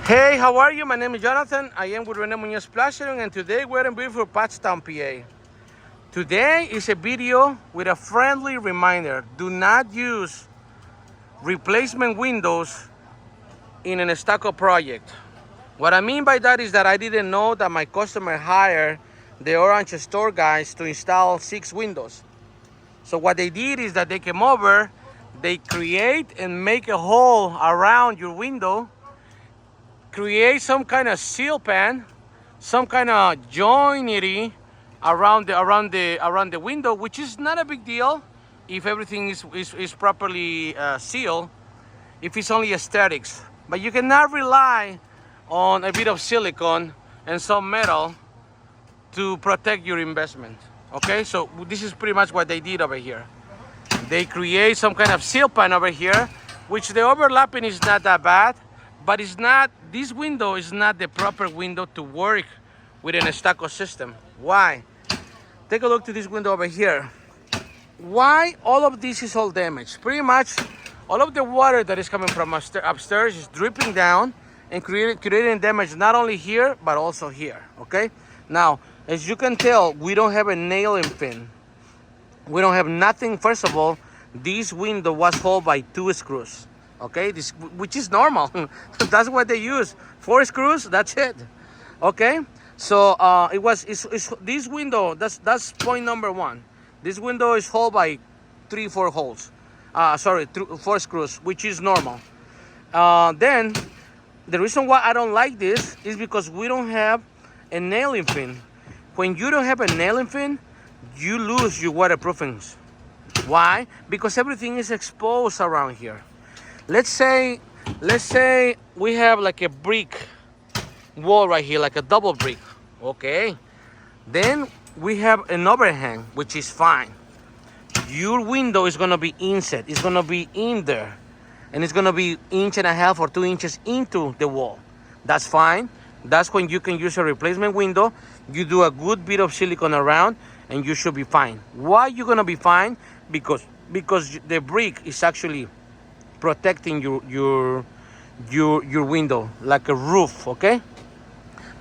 Hey, how are you? My name is Jonathan. I am with Rene Munoz Plastering, and today we're in beautiful Pottstown, PA. Today is a video with a friendly reminder. Do not use replacement windows in an stucco project. What I mean by that is that I didn't know that my customer hired the Orange store guys to install 6 windows. So what they did is that they came over, they create and make a hole around your window, create some kind of seal pan, some kind of joinery around the window, which is not a big deal if everything is properly sealed, if it's only aesthetics. But you cannot rely on a bit of silicone and some metal to protect your investment. Okay, so this is pretty much what they did over here. They create some kind of seal pan over here, which the overlapping is not that bad, but it's not, this window is not the proper window to work with an stucco system. Why? Take a look to this window over here. Why all of this is all damaged? Pretty much all of the water that is coming from upstairs is dripping down and creating damage not only here, but also here, okay? Now, as you can tell, we don't have a nailing pin. We don't have nothing. First of all, this window was held by 2 screws. Okay, which is normal. That's what they use. 4 screws, that's it. Okay, so this window, that's point number 1. This window is held by 4 holes. 4 screws, which is normal. Then the reason why I don't like this is because we don't have a nailing pin. When you don't have a nailing pin, you lose your waterproofings. Why? Because everything is exposed around here. Let's say we have like a brick wall right here, like a double brick. Okay, then we have an overhang, which is fine. Your window is gonna be inset. It's gonna be in there, and it's gonna be 1.5 or 2 inches into the wall. That's fine. That's when you can use a replacement window. You do a good bit of silicone around, and you should be fine. Why you gonna be fine? Because the brick is actually protecting your window like a roof, okay?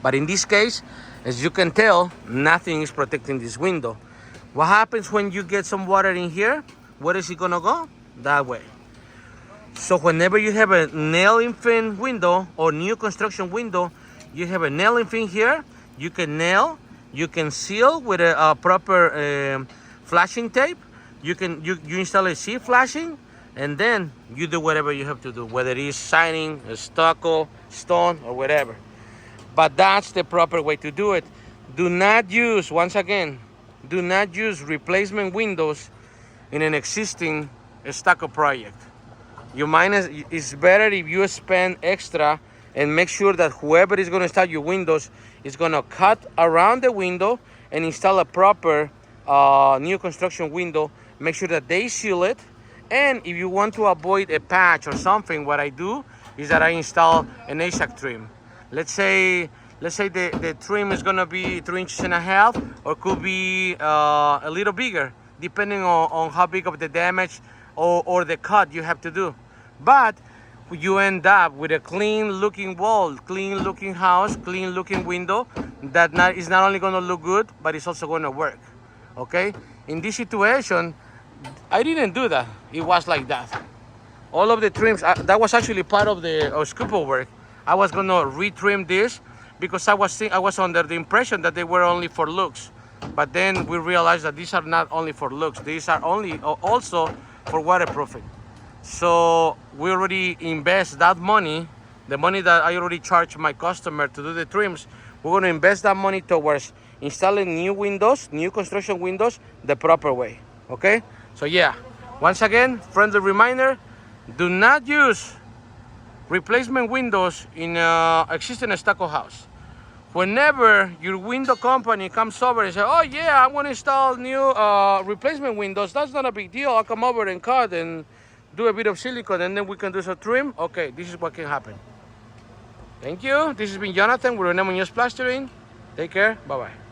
But in this case, as you can tell, nothing is protecting this window. What happens when you get some water in here? Where is it gonna go? That way. So whenever you have a nailing pin window or new construction window, you have a nailing pin here, you can nail, you can seal with a proper flashing tape. You install a C flashing, and then you do whatever you have to do, whether it is siding, stucco, stone, or whatever. But that's the proper way to do it. Do not use, once again, do not use replacement windows in an existing stucco project. It's better if you spend extra and make sure that whoever is going to install your windows is going to cut around the window and install a proper new construction window. Make sure that they seal it. And if you want to avoid a patch or something, what I do is that I install an ASAC trim. Let's say the trim is gonna be 3.5 inches, or could be a little bigger, depending on how big of the damage or the cut you have to do. But you end up with a clean looking wall, clean looking house, clean looking window that is not only gonna look good, but it's also gonna work, okay? In this situation, I didn't do that. It was like that. All of the trims, that was actually part of the scupo work. I was gonna retrim this because I was under the impression that they were only for looks. But then we realized that these are not only for looks. These are also for waterproofing. So we already invest that money, the money that I already charged my customer to do the trims. We're gonna invest that money towards installing new windows, new construction windows, the proper way, okay? So yeah, once again, friendly reminder, do not use replacement windows in existing stucco house. Whenever your window company comes over and says, oh yeah, I'm gonna install new replacement windows, that's not a big deal. I'll come over and cut and do a bit of silicone and then we can do some trim. Okay, this is what can happen. Thank you. This has been Jonathan with Rene Munoz Plastering. Take care. Bye-bye.